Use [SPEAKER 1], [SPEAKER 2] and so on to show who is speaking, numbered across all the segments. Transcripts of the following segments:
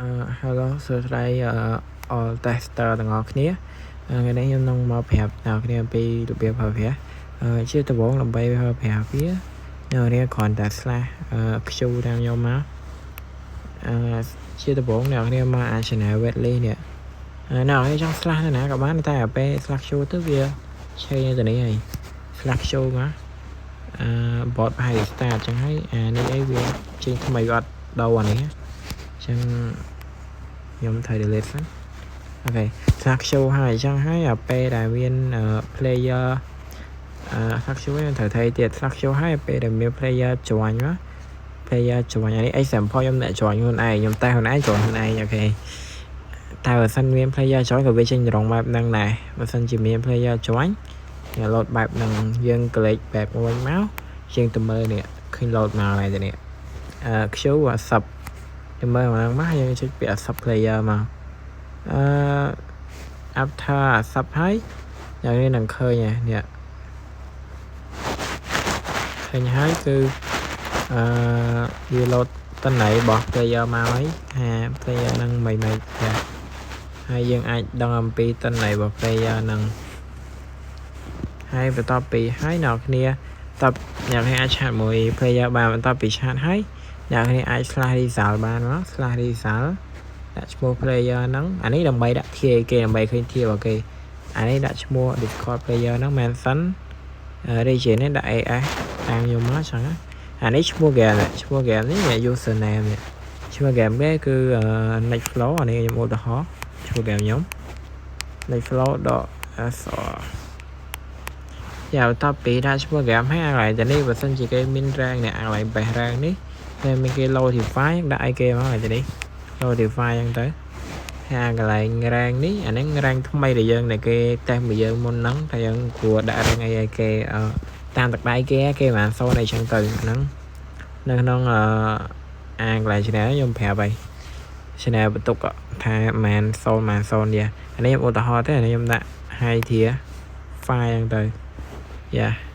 [SPEAKER 1] Hello សួស្តីall tester ទាំងអស់គ្នាថ្ងៃនេះខ្ញុំនឹងមកប្រាប់អ្នកគ្នាពីរបៀបប្រើប្រាស់ជាដំបូងដើម្បីប្រើប្រាស់វាអ្នកគ្នាគ្រាន់តែ slash q តាមខ្ញុំមកជាដំបូងអ្នកគ្នាមកអា channel wetley នេះអ្នកគ្នាចង់ slash ណាក៏បានតែពេល slash q ទៅវាឆេញទៅនេះហើយ slash q មកbot ហើយ start ចឹងហើយនេះអីវាចេញថ្មីវាអត់ដល់អានេះចឹងខ្ញុំត្រូវ delete សិនអូខេ slash show ហើយចឹងហើយពេលដែលមាន player slash show យើងត្រូវធ្វើទៀត slash show ហើយពេលដែលមាន player join មក player join នេះ example ខ្ញុំអ្នក join ខ្លួនឯងខ្ញុំតែខ្លួនឯង join ខ្លួនឯងអូខេតែបើសិនមាន player join ក៏វាចេញរងបែបហ្នឹងដែរបើសិនជាមាន player join យើង load បែបហ្នឹងយើង click បែបវិញមកយើងទៅមើលនេះឃើញ load មកហើយនេះQ sub ទៅមើលមកយើងចុចពាក្យ sub player មកafter sub ហើយយើងនឹងឃើញនេះឃើញហើយគឺវា load តន័យរបស់ player មកហើយថា player នឹងមិនដែរហើយយើងអាចដឹងអំពីតន័យរបស់ player នឹងហើយបន្ទាប់ពីហើយអ្នកគ្នាតបអ្នកគ្នាអាចឆាតមួយ player បានបន្ទាប់ពីឆាតហើយអ្នកគ្នាអាច slash result បានមក slash result ដាក់ឈ្មោះ player ហ្នឹងអានេះដើម្បីដាក់ធាគេដើម្បីឃើញធារបស់គេអានេះដាក់ឈ្មោះ Discord player ហ្នឹង mention region នេះដាក់ AS តាមខ្ញុំមកចឹងអានេះឈ្មោះ game ឈ្មោះ game នេះ username នេះឈ្មោះ game គេគឺ next flow អានេះខ្ញុំឧទាហរណ៍ឈ្មោះ game ខ្ញុំ next flow.sr យ៉ាបន្ទាប់ពីដាក់ឈ្មោះ game ហើយអាកន្លែងនេះបើសិនជាគេមាន rank នេះអាកន្លែង base rank នេះតែមានគេ loadify ដាក់អីគេមកអានេះ loadify អញ្ចឹងទៅហើយកន្លែង rank នេះអានេះ rank ថ្មីដែលយើងដែលគេតេស្តមកយើងមុនហ្នឹងតែយើងគួរដាក់ rank អីគេតាមទឹកដៃគេបានសូនអីចឹងទៅហ្នឹងនៅក្នុងអាកន្លែង channel ខ្ញុំប្រាប់ហើយ channel បន្ទុកថាមិនសូននេះអានេះខ្ញុំឧទាហរណ៍ទេអានេះខ្ញុំដាក់ high tier file អញ្ចឹងទៅយ៉ា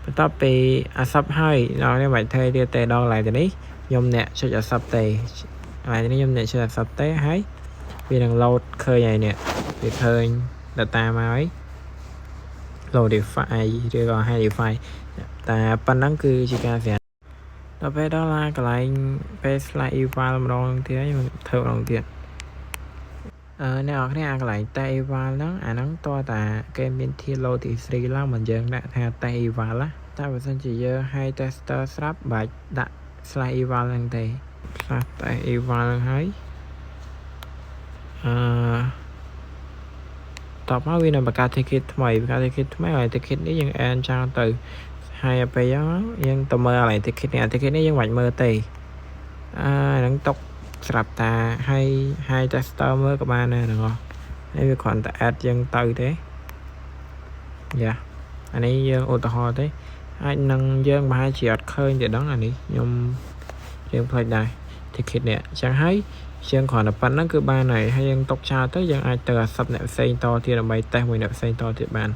[SPEAKER 1] បន្ទាប់ពីអាស័ព្ទហើយដល់នេះមិនធ្វើទៀតទេដល់កន្លែងនេះខ្ញុំអ្នកចុចអាស័ព្ទទេកន្លែងនេះខ្ញុំអ្នកចុចអាស័ព្ទទេហើយវានឹង load ឃើញហើយនេះវាឃើញ data មកហើយ loadify ឬក៏ hidify តែប៉ុណ្ណឹងគឺជាការស្រាវដល់ពេលដល់កន្លែងពេល slide eval ម្ដងទៀតខ្ញុំធ្វើម្ដងទៀតអ្នកនរគ្នាអាកន្លែង test eval ហ្នឹងអាហ្នឹងតើតាគេមានធា load ទី3ឡើងមិនយើងដាក់ថា test eval ណាតែបើសិនជាយើង high tester ស្រាប់បាច់ដាក់ slide eval ហ្នឹងទេ slash test eval ហ្នឹងហើយតបមកវានឹងបង្កើត ticket ថ្មីហើយ ticket នេះយើង add ចោលទៅហើយពេលយើងទៅមើលកន្លែង ticket នេះយើងមិនបាច់មើលទេហ្នឹងຕົកស្រាប់តាហើយ high tester មើលក៏បានដែរទាំងអស់ហើយវាគ្រាន់តែ add យើងទៅទេយ៉ាអានេះយើងឧទាហរណ៍ទេអាចនឹងយើងប្រហែលជាអត់ឃើញទេដឹងអានេះខ្ញុំយើងផ្លេចដែរ ticket នេះអញ្ចឹងហើយយើងគ្រាន់តែប៉ុណ្្នឹងគឺបានហើយយើងຕົកចោលទៅយើងអាចទៅអាស័ព្ទអ្នកផ្សេងតទៀតដើម្បីតេស្តមួយអ្នកផ្សេងតទៀតបាន